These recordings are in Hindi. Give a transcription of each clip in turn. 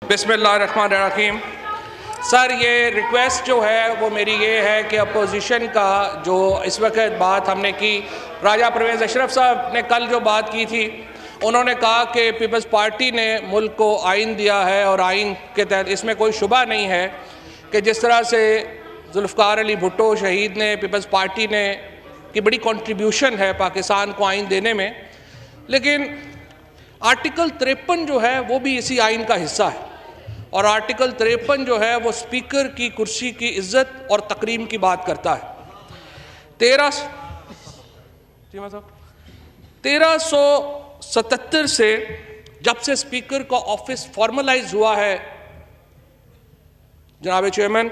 बिस्मिल्लाहिर्रहमानिर्रहीम। सर, ये रिक्वेस्ट जो है वो मेरी ये है कि अपोजिशन का जो इस वक्त बात हमने की, राजा परवेज़ अशरफ साहब ने कल जो बात की थी, उन्होंने कहा कि पीपल्स पार्टी ने मुल्क को आइन दिया है और आइन के तहत इसमें कोई शुबा नहीं है कि जिस तरह से जुल्फ़िकार अली भुट्टो शहीद ने, पीपल्स पार्टी ने की बड़ी कंट्रीब्यूशन है पाकिस्तान को आइन देने में, लेकिन आर्टिकल 53 जो है वो भी इसी आइन का हिस्सा है। और आर्टिकल 53 जो है वो स्पीकर की कुर्सी की इज्जत और तकरीम की बात करता है। 1377 से जब से स्पीकर का ऑफिस फॉर्मलाइज हुआ है जनाब चेयरमैन,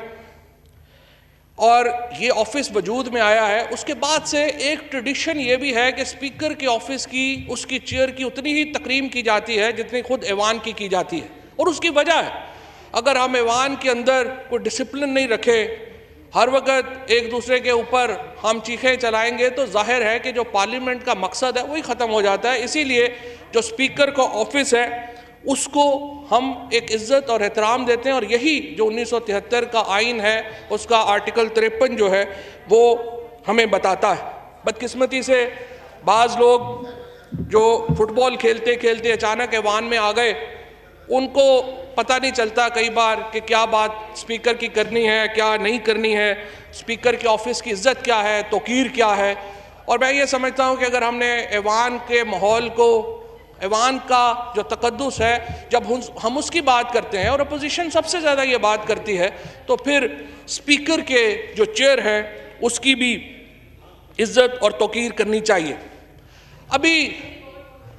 और ये ऑफिस वजूद में आया है, उसके बाद से एक ट्रेडिशन ये भी है कि स्पीकर के ऑफिस की, उसकी चेयर की उतनी ही तकरीम की जाती है जितनी खुद ऐवान की जाती है। और उसकी वजह है, अगर हम ऐवान के अंदर कोई डिसिप्लिन नहीं रखे, हर वक्त एक दूसरे के ऊपर हम चीखें चलाएंगे, तो जाहिर है कि जो पार्लियामेंट का मकसद है वही ख़त्म हो जाता है। इसीलिए जो स्पीकर का ऑफिस है उसको हम एक इज़्ज़त और एहतराम देते हैं, और यही जो 1973 का आइन है उसका आर्टिकल 53 जो है वो हमें बताता है। बदकिस्मती से बाज़ लोग जो फुटबॉल खेलते खेलते अचानक ऐवान में आ गए, उनको पता नहीं चलता कई बार कि क्या बात स्पीकर की करनी है, क्या नहीं करनी है, स्पीकर के ऑफिस की इज़्ज़त क्या है, तौकीर क्या है। और मैं ये समझता हूँ कि अगर हमने ऐवान के माहौल को, ऐवान का जो तकद्दुस है, जब हम उसकी बात करते हैं और अपोजिशन सबसे ज़्यादा ये बात करती है, तो फिर स्पीकर के जो चेयर है उसकी भी इज़्ज़त और तौकीर करनी चाहिए। अभी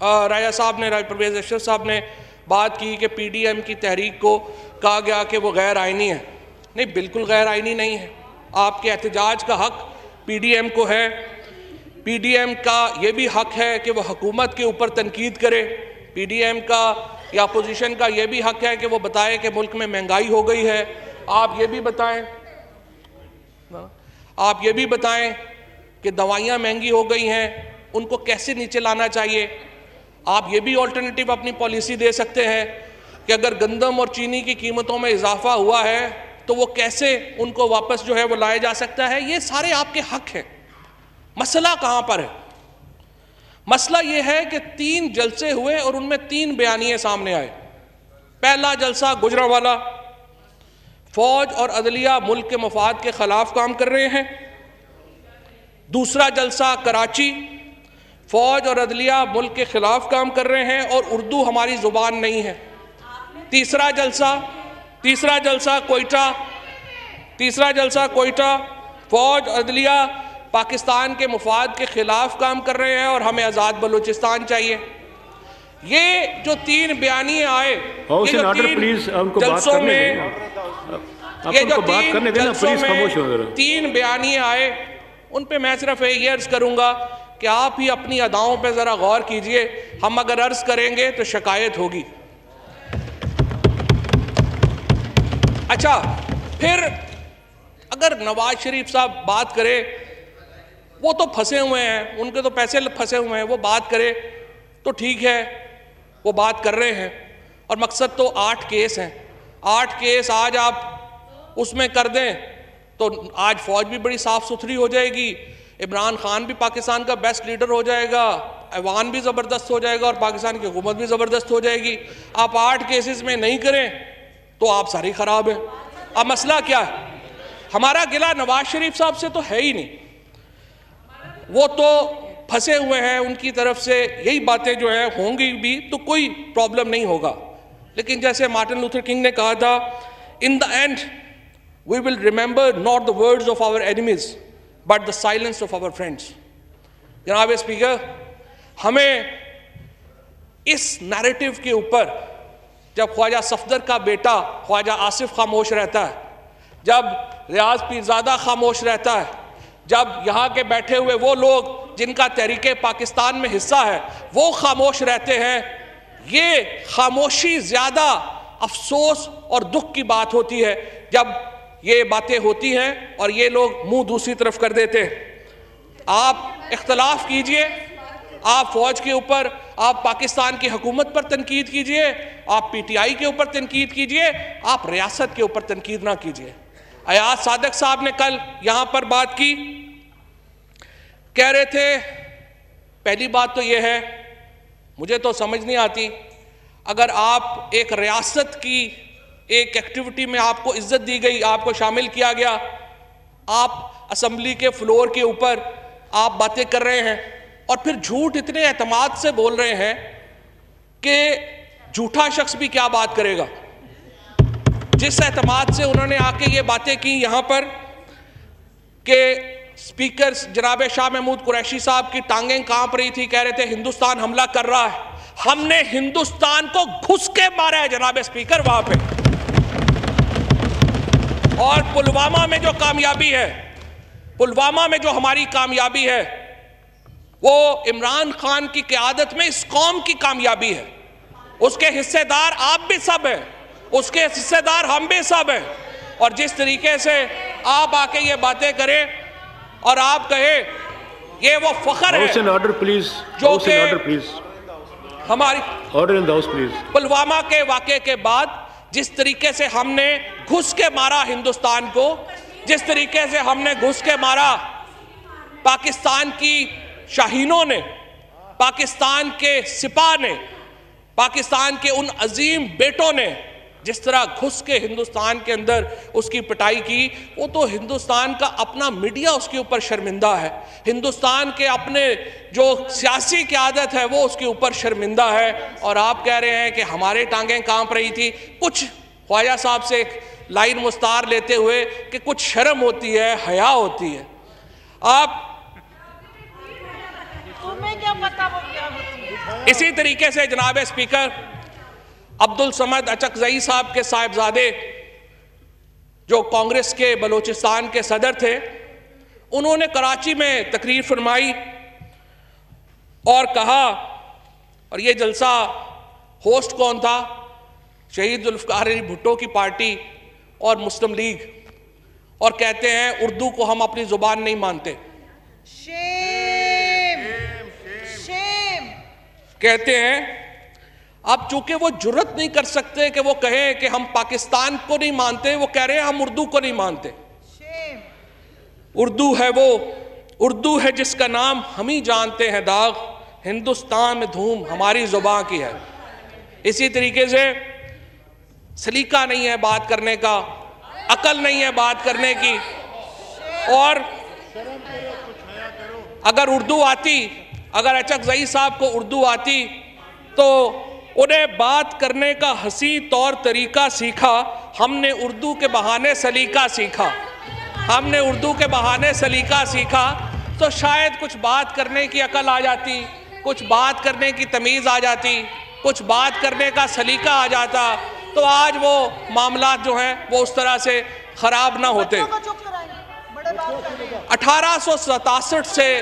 राजा साहब ने, राजा परवेज़ अशरफ साहब ने बात की कि PDM की तहरीक को कहा गया कि वो गैर आइनी है। नहीं, बिल्कुल गैर आइनी नहीं है। आपके एहतजाज का हक PDM को है। PDM का ये भी हक है कि वो हुकूमत के ऊपर तनकीद करे। PDM का या अपोजिशन का ये भी हक है कि वो बताए कि मुल्क में महंगाई हो गई है। आप ये भी बताएं कि दवाइयाँ महंगी हो गई हैं, उनको कैसे नीचे लाना चाहिए। आप ये भी ऑल्टरनेटिव अपनी पॉलिसी दे सकते हैं कि अगर गंदम और चीनी की कीमतों में इजाफा हुआ है तो वो कैसे उनको वापस जो है वो लाया जा सकता है। ये सारे आपके हक हैं। मसला कहाँ पर है? मसला ये है कि 3 जलसे हुए और उनमें 3 बयानिए सामने आए। पहला जलसा गुजरांवाला, फौज और अदलिया मुल्क के मफाद के खिलाफ काम कर रहे हैं। दूसरा जलसा कराची, फौज और अदलिया मुल्क के खिलाफ काम कर रहे हैं और उर्दू हमारी जुबान नहीं है। तीसरा जलसा कोयटा, फौज और अदलिया पाकिस्तान के मुफाद के खिलाफ काम कर रहे हैं और हमें आज़ाद बलूचिस्तान चाहिए। ये जो 3 बयानिए आए, ये जो 3 बयानिए आए, उन पे मैं सिर्फ ये अर्ज करूंगा कि आप ही अपनी अदाओं पे ज़रा गौर कीजिए। हम अगर अर्ज करेंगे तो शिकायत होगी। अच्छा, फिर अगर नवाज शरीफ साहब बात करें, वो तो फंसे हुए हैं, उनके तो पैसे फंसे हुए हैं, वो बात करे तो ठीक है, वो बात कर रहे हैं। और मकसद तो 8 केस हैं। 8 केस आज आप उसमें कर दें तो आज फौज भी बड़ी साफ सुथरी हो जाएगी, इमरान खान भी पाकिस्तान का बेस्ट लीडर हो जाएगा, ऐवान भी ज़बरदस्त हो जाएगा और पाकिस्तान की हुकूमत भी ज़बरदस्त हो जाएगी। आप 8 केसेस में नहीं करें तो आप सारी ख़राब है। अब मसला क्या है? हमारा गिला नवाज शरीफ साहब से तो है ही नहीं, वो तो फंसे हुए हैं, उनकी तरफ से यही बातें जो है होंगी भी तो कोई प्रॉब्लम नहीं होगा। लेकिन जैसे मार्टिन लूथर किंग ने कहा था, in the end we will remember not the words of our enemies but the silence of our friends. जनाब स्पीकर, हमें इस नैरेटिव के ऊपर, जब ख्वाजा सफदर का बेटा ख्वाजा आसिफ खामोश रहता है, जब रियाज पीरजादा खामोश रहता है, जब यहाँ के बैठे हुए वो लोग जिनका तहरीके पाकिस्तान में हिस्सा है वो खामोश रहते हैं, ये खामोशी ज़्यादा अफसोस और दुख की बात होती है जब ये बातें होती हैं और ये लोग मुंह दूसरी तरफ कर देते हैं। आप इख्तलाफ कीजिए, आप फौज के ऊपर आप पाकिस्तान की हुकूमत पर तनकीद कीजिए, आप पीटीआई के ऊपर तनकीद कीजिए, आप रियासत के ऊपर तनकीद ना कीजिए। अयाज सादिक साहब ने कल यहां पर बात की, कह रहे थे, पहली बात तो यह है, मुझे तो समझ नहीं आती, अगर आप एक रियासत की एक एक्टिविटी में आपको इज्जत दी गई, आपको शामिल किया गया, आप असेंबली के फ्लोर के ऊपर आप बातें कर रहे हैं और फिर झूठ इतने एतमाद से बोल रहे हैं कि झूठा शख्स भी क्या बात करेगा। जिस एतमाद से उन्होंने आके ये बातें की यहां पर कि स्पीकर जनाब शाह महमूद कुरैशी साहब की टांगें कांप रही थी, कह रहे थे हिंदुस्तान हमला कर रहा है, हमने हिंदुस्तान को घुस के मारा है जनाब स्पीकर वहां पे। और पुलवामा में जो कामयाबी है, पुलवामा में जो हमारी कामयाबी है, वो इमरान खान की क़यादत में इस कौम की कामयाबी है। उसके हिस्सेदार आप भी सब हैं, उसके हिस्सेदार हम भी सब हैं। और जिस तरीके से आप आके ये बातें करें और आप कहे ये वो फख्र है ऑर्डर प्लीज, जो कि हमारी order in the house please, Pulwama के वाक़े के बाद जिस तरीके से हमने घुस के मारा हिंदुस्तान को, जिस तरीके से हमने घुस के मारा, पाकिस्तान की शाहीनों ने, पाकिस्तान के सिपाह ने, पाकिस्तान के उन अजीम बेटों ने जिस तरह घुस के हिंदुस्तान के अंदर उसकी पिटाई की, वो तो हिंदुस्तान का अपना मीडिया उसके ऊपर शर्मिंदा है, हिंदुस्तान के अपने जो सियासी क़यादत है वो उसके ऊपर शर्मिंदा है। और आप कह रहे हैं कि हमारे टांगें कांप रही थी। कुछ ख्वाजा साहब से एक लाइन मुस्तार लेते हुए कि कुछ शर्म होती है, हया होती है। आप तुम्हें क्या पता वो क्या होती है। इसी तरीके से जनाब स्पीकर अब्दुल समद अचकजई साहब के साहिबजादे जो कांग्रेस के बलूचिस्तान के सदर थे, उन्होंने कराची में तकरीर फरमाई और कहा, और ये जलसा होस्ट कौन था, शहीद जुल्फ़िकार अली भुट्टो की पार्टी और मुस्लिम लीग, और कहते हैं उर्दू को हम अपनी जुबान नहीं मानते। Shame, shame. कहते हैं अब चूंकि वो जुर्रत नहीं कर सकते कि वो कहें कि हम पाकिस्तान को नहीं मानते, वो कह रहे हैं हम उर्दू को नहीं मानते। उर्दू है वो, उर्दू है जिसका नाम हम ही जानते हैं दाग, हिंदुस्तान में धूम हमारी जुबान की है। इसी तरीके से सलीका नहीं है बात करने का, अकल नहीं है बात करने की। और अगर उर्दू आती, अगर अचकजई साहब को उर्दू आती तो उन्हें बात करने का हंसी तौर तरीका सीखा, हमने उर्दू के बहाने सलीका सीखा, हमने उर्दू के बहाने सलीका सीखा, तो शायद कुछ बात करने की अकल आ जाती, कुछ बात करने की तमीज़ आ जाती, कुछ बात करने का सलीका आ जाता, तो आज वो मामला जो हैं वो उस तरह से ख़राब ना होते। 1867 से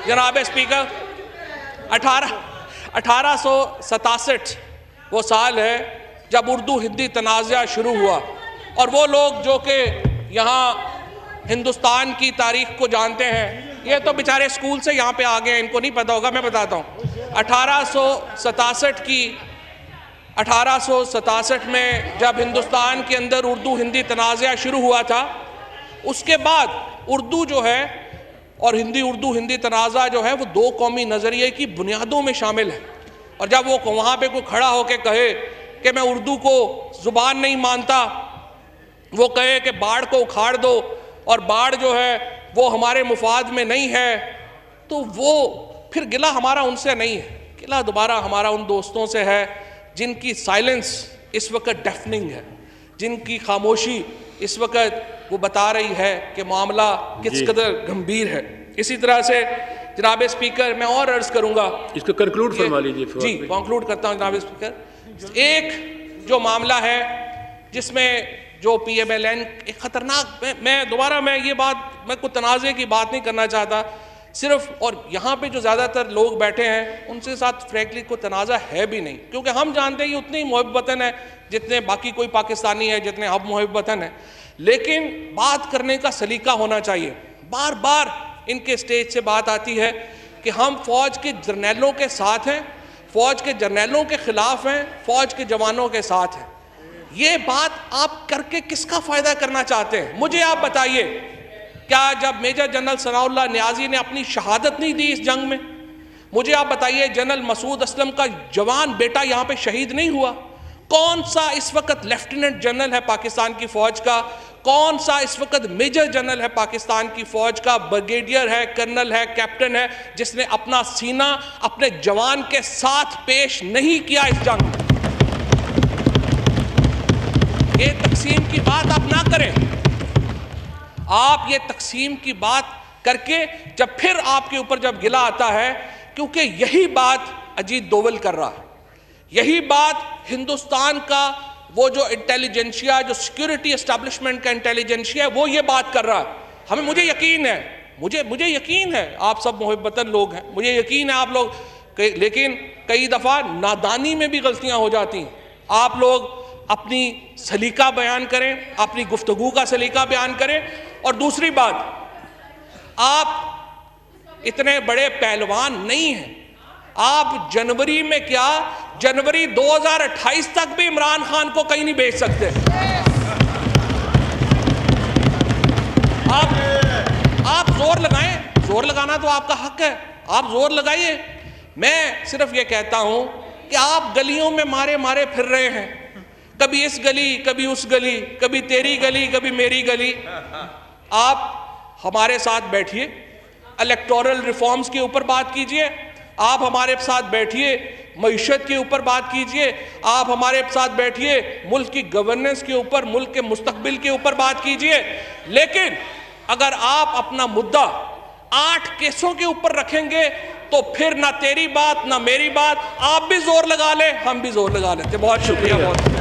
जनाब स्पीकर 1867 वो साल है जब उर्दू हिंदी तनाज़ा शुरू हुआ। और वो लोग जो कि यहाँ हिंदुस्तान की तारीख़ को जानते हैं, ये तो बेचारे स्कूल से यहाँ पे आ गए हैं, इनको नहीं पता होगा, मैं बताता हूँ। 1867 में जब हिंदुस्तान के अंदर उर्दू हिंदी तनाज़ा शुरू हुआ था, उसके बाद उर्दू जो है और हिंदी उर्दू हिंदी तनाज़ा जो है वो दो कौमी नज़रिए की बुनियादों में शामिल है। और जब वो वहाँ पे कोई खड़ा होकर कहे कि मैं उर्दू को ज़ुबान नहीं मानता, वो कहे कि बाढ़ को उखाड़ दो और बाढ़ जो है वो हमारे मुफाद में नहीं है, तो वो फिर गिला हमारा उनसे नहीं है, गिला दोबारा हमारा उन दोस्तों से है जिनकी साइलेंस इस वक्त डेफनिंग है, जिनकी खामोशी इस वक्त वो बता रही है कि मामला किस कदर गंभीर है। इसी तरह से जनाब स्पीकर मैं और अर्ज करूंगा, इसको कंक्लूड फरमा लीजिए। जी कंक्लूड करता हूं जनाब स्पीकर। एक जो मामला है जिसमें जो PMLN एक खतरनाक, मैं ये बात, मैं कोई तनाज़े की बात नहीं करना चाहता सिर्फ, और यहाँ पे जो ज़्यादातर लोग बैठे हैं उनसे साथ फ्रैंकली कोई तनाज़ा है भी नहीं, क्योंकि हम जानते हैं ये उतनी मुहब्बत वतन है जितने बाकी कोई पाकिस्तानी है, जितने हम मुहब्बत वतन है। लेकिन बात करने का सलीका होना चाहिए। बार बार इनके स्टेज से बात आती है कि हम फ़ौज के जर्नैलों के साथ हैं, फौज के जर्नलों के खिलाफ हैं, फौज के जवानों के साथ हैं। ये बात आप करके किसका फायदा करना चाहते हैं? मुझे आप बताइए, क्या जब मेजर जनरल सनाउल्लाह नियाजी ने अपनी शहादत नहीं दी इस जंग में? मुझे आप बताइए, जनरल मसूद असलम का जवान बेटा यहां पे शहीद नहीं हुआ? कौन सा इस वक्त लेफ्टिनेंट जनरल है पाकिस्तान की फौज का, कौन सा इस वक्त मेजर जनरल है पाकिस्तान की फौज का, ब्रिगेडियर है, कर्नल है, कैप्टन है, जिसने अपना सीना अपने जवान के साथ पेश नहीं किया इस जंग में? ये तकसीम की बात आप ना करें। आप ये तकसीम की बात करके जब फिर आपके ऊपर जब गिला आता है, क्योंकि यही बात अजीत डोवल कर रहा है, यही बात हिंदुस्तान का वो जो इंटेलिजेंशिया, जो सिक्योरिटी एस्टैब्लिशमेंट का इंटेलिजेंशिया है, वो ये बात कर रहा है। मुझे यकीन है, मुझे यकीन है, आप सब मोहब्बतन लोग हैं, मुझे यकीन है आप लोग, लेकिन कई दफ़ा नादानी में भी गलतियां हो जाती हैं। आप लोग अपनी सलीका बयान करें, अपनी गुफ्तगू का सलीका बयान करें। और दूसरी बात, आप इतने बड़े पहलवान नहीं हैं। आप जनवरी में क्या, जनवरी 2028 तक भी इमरान खान को कहीं नहीं भेज सकते। आप जोर लगाएं, जोर लगाना तो आपका हक है, आप जोर लगाइए। मैं सिर्फ ये कहता हूं कि आप गलियों में मारे मारे फिर रहे हैं, कभी इस गली, कभी उस गली, कभी तेरी गली, कभी मेरी गली। आप हमारे साथ बैठिए, इलेक्टोरल रिफॉर्म्स के ऊपर बात कीजिए, आप हमारे साथ बैठिए, मईशत के ऊपर बात कीजिए, आप हमारे साथ बैठिए, मुल्क की गवर्नेंस के ऊपर, मुल्क के मुस्तकबिल के ऊपर बात कीजिए। लेकिन अगर आप अपना मुद्दा 8 केसों के ऊपर रखेंगे तो फिर ना तेरी बात ना मेरी बात, आप भी जोर लगा ले, हम भी जोर लगा लेते। बहुत शुक्रिया। बहुत